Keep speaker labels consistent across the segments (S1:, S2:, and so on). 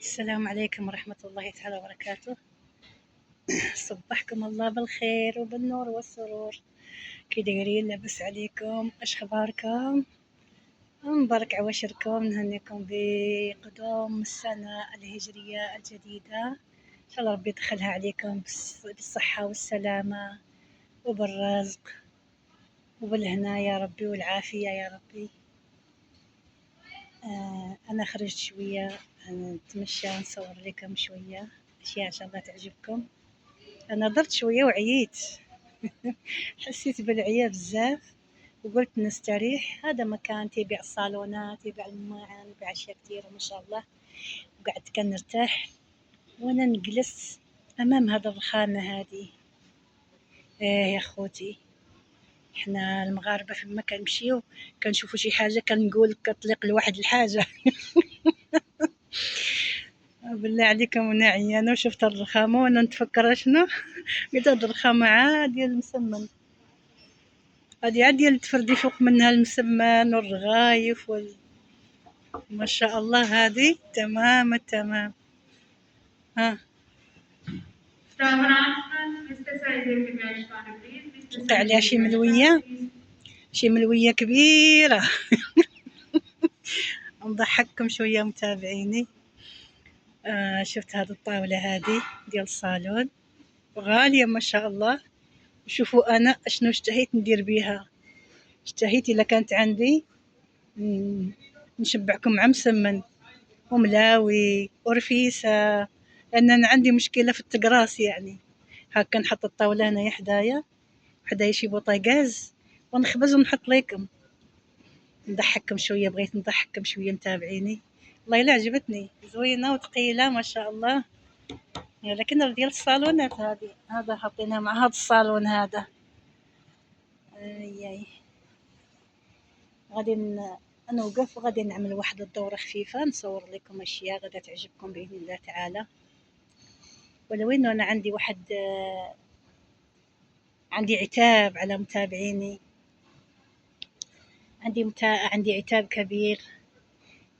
S1: السلام عليكم ورحمة الله تعالى وبركاته. صبحكم الله بالخير وبالنور والسرور. كي دايرين؟ لاباس عليكم؟ اش اخباركم؟ مبارك عواشركم، نهنيكم بقدوم السنة الهجرية الجديدة. ان شاء الله ربي يدخلها عليكم بالصحة والسلامة وبالرزق وبالهنا يا ربي والعافية يا ربي. انا خرجت شوية نتمشى نصور لكم شوية اشياء ان شاء الله تعجبكم. أنا درت شوية وعييت. حسيت بالعيا بزاف وقلت نستريح. هذا مكان تبيع الصالونات، يبيع الماعن، يبيع أشياء كثيرة ما شاء الله. وقعدت كان نرتاح وأنا نجلس أمام هذا الرخامة هذه. إيه يا خوتي، إحنا المغاربة في مكان نمشيو كنشوفوا شي حاجة كنقول كطلق لواحد الحاجة. بالله عليكم وانا عيانة وشفت الرخامة وانا نتفكر شنو. قلت هاد الرخامة عادي المسمن، هادي عادي اللي تفردي فوق منها المسمان والرغايف ما شاء الله هذه تمام التمام. ها توقع عليها شي ملوية، شي ملوية كبيرة. نضحككم شوية متابعيني. شفت هذه الطاولة هذه ديال الصالون غالية ما شاء الله. شوفوا أنا أشنو اشتهيت ندير بيها. اشتهيت إلا كانت عندي نشبعكم مع مسمن وملاوي ورفيسة، لأن أنا عندي مشكلة في التقراص يعني. هاكا نحط الطاولة هنايا حدايا شي بوطاقاز ونخبز ونحط ليكم نضحككم شوية. بغيت نضحككم شوية متابعيني. والله إلا عجبتني زوينة وثقيلة ما شاء الله. لكن ديال الصالونات هذا حطيناه مع هذا الصالون هذا. اي غادي نوقف وغادي نعمل واحد الدورة خفيفة نصور لكم أشياء غادي تعجبكم بإذن الله تعالى. ولو إنه أنا عندي واحد عندي عتاب على متابعيني. عندي عتاب كبير.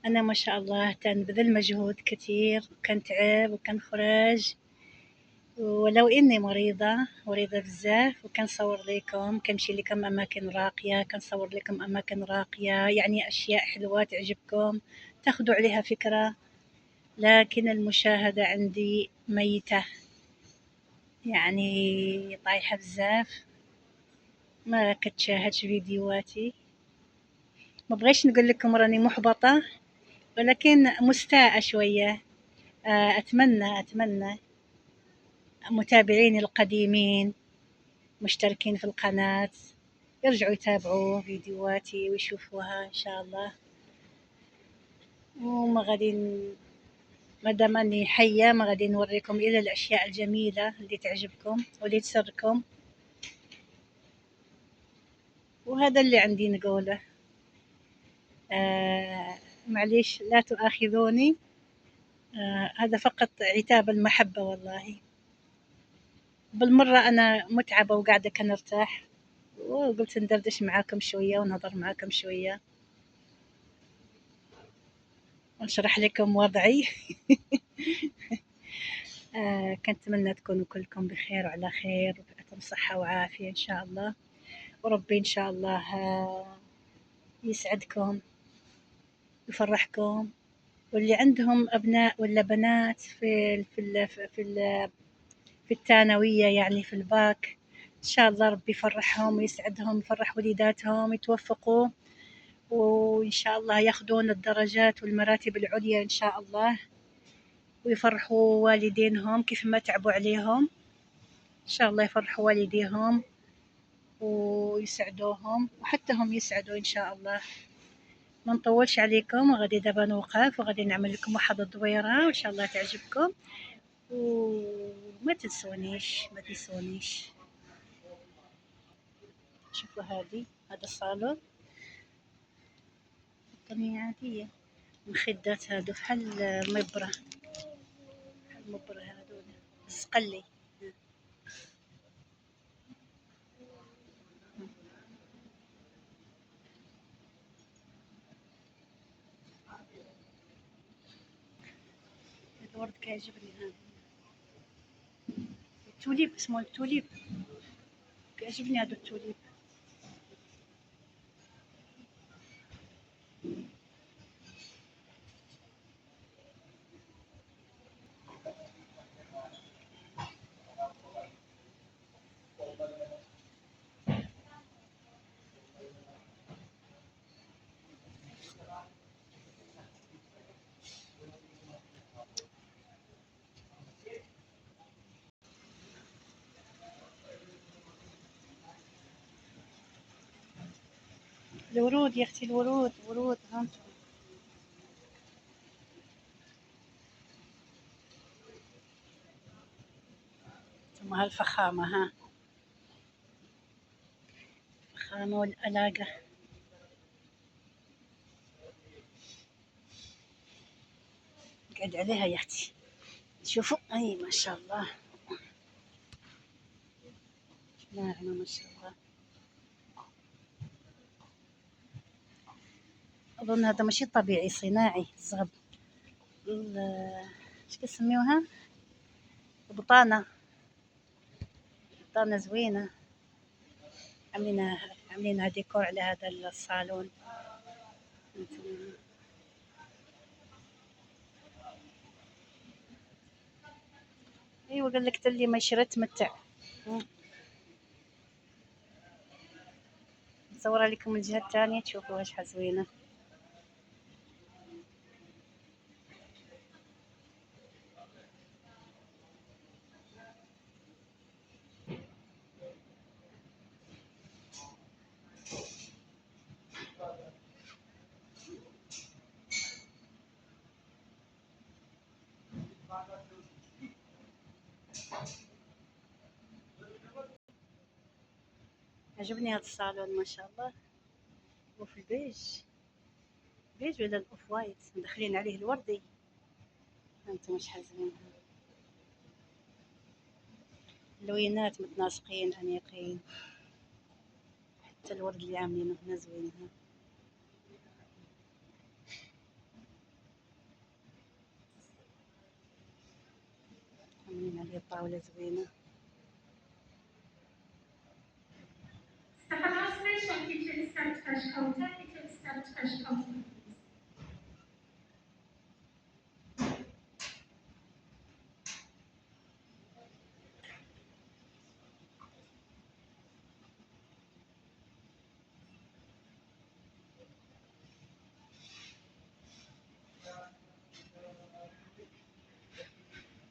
S1: أنا ما شاء الله تنبذل مجهود كثير وكنتعب وكنخرج، ولو إني مريضة بزاف وكنصور لكم كنمشي لكم أماكن راقية، كنصور لكم أماكن راقية يعني أشياء حلوة تعجبكم تاخدوا عليها فكرة. لكن المشاهدة عندي ميتة يعني طايحة بزاف. ما كتشاهدش فيديوهاتي. ما بغيش نقول لكم راني محبطة، ولكن مستاءة شوية. أتمنى متابعيني القديمين مشتركين في القناة يرجعوا يتابعوا فيديوهاتي ويشوفوها إن شاء الله. وما غادي ما دام أني حية ما غادي نوريكم إلا الأشياء الجميلة اللي تعجبكم واللي تسركم. وهذا اللي عندي نقوله. معليش لا تؤاخذوني. هذا فقط عتاب المحبة والله. بالمرة أنا متعبة وقاعدة كنرتاح وقلت ندردش معاكم شوية ونهضر معاكم شوية ونشرح لكم وضعي. كنتمنى تكونوا كلكم بخير وعلى خير وبأتم صحة وعافية إن شاء الله. وربي إن شاء الله يسعدكم ويفرحكم. واللي عندهم أبناء ولا بنات في الثانوية يعني في الباك، إن شاء الله ربي يفرحهم ويسعدهم يفرح وليداتهم يتوفقوا وإن شاء الله ياخذون الدرجات والمراتب العليا إن شاء الله، ويفرحوا والدينهم كيف ما تعبوا عليهم. إن شاء الله يفرحوا والديهم ويسعدوهم وحتى هم يسعدوا إن شاء الله. ما نطولش عليكم وغادي دابا نوقف وغادي نعمل لكم واحد الدويرة وإن شاء الله تعجبكم. وما تنسونيش ما تنسونيش. شوفوا هذا الصالون بطانية عادية. مخدات هادو بحال المبرة هادو الزقلي. الورد كيعجبني هذا التوليب، اسمه التوليب، كيعجبني هذا التوليب. الورود يا اختي، الورود ورود هانتو. ثم هالفخامة، ها الفخامة والألاقة. قعد عليها يا اختي، شوفوا اي ما شاء الله، ناعمة ما شاء الله. اظن هذا ماشي طبيعي، صناعي الزغب. ايش كيسميوها؟ البطانة، بطانة زوينة. عاملينها ديكور على هذا الصالون. ايوه قال لك اللي ما يشري تمتع. نصور لكم الجهة الثانية تشوفوا واش زوينة. عجبني هذا الصالون ما شاء الله. وفي البيج، بيج ولا الاوف وايت مدخلين عليه الوردي. انتم مش حازمين، اللوينات متناسقين انيقين. حتى الورد اللي عاملينه هنا زوين. عاملين عليه طاولة زوينة.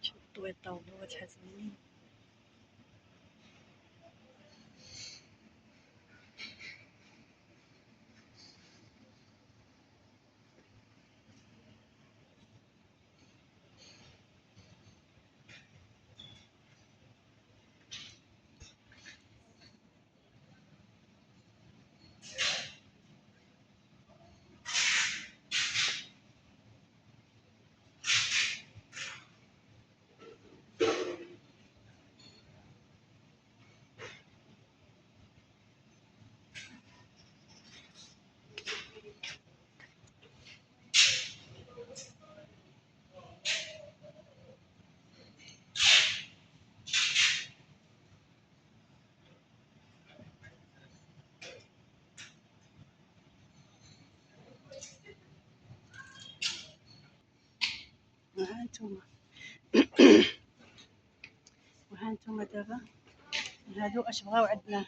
S1: شوفوا الطاولات حزينين. وها انتم دابا هادو اش بغاو عندنا.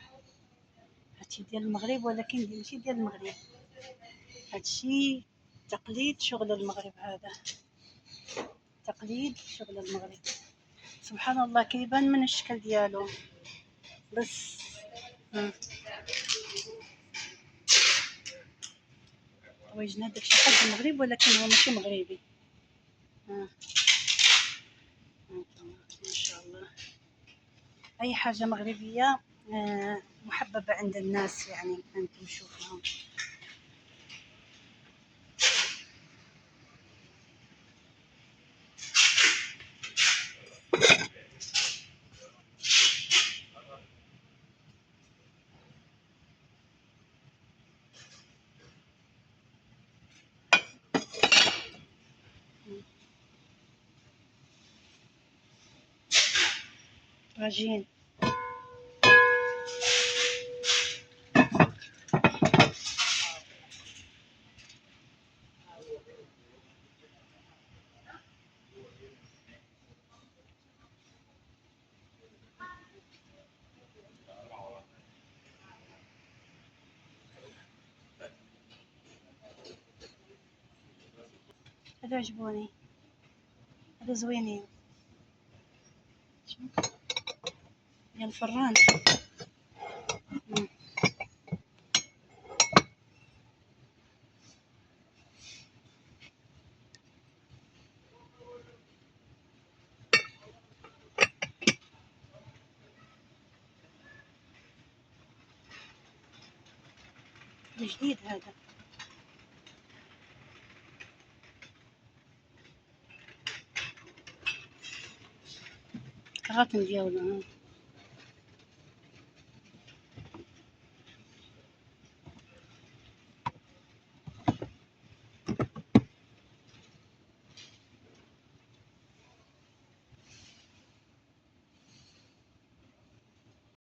S1: هادشي ديال المغرب، ولكن ماشي ديال المغرب. هادشي تقليد شغل المغرب، هذا تقليد شغل المغرب. سبحان الله كيبان من الشكل ديالو بس. طويجنا داكشي حق المغرب، ولكن هو ماشي مغربي. ها ما شاء الله، اي حاجه مغربيه محببه عند الناس، يعني انتم شوفوها. طاجين. هذا عجبوني، هذا زوينين. يا الفران. مم. ده جديد هذا. كراتن ديالو.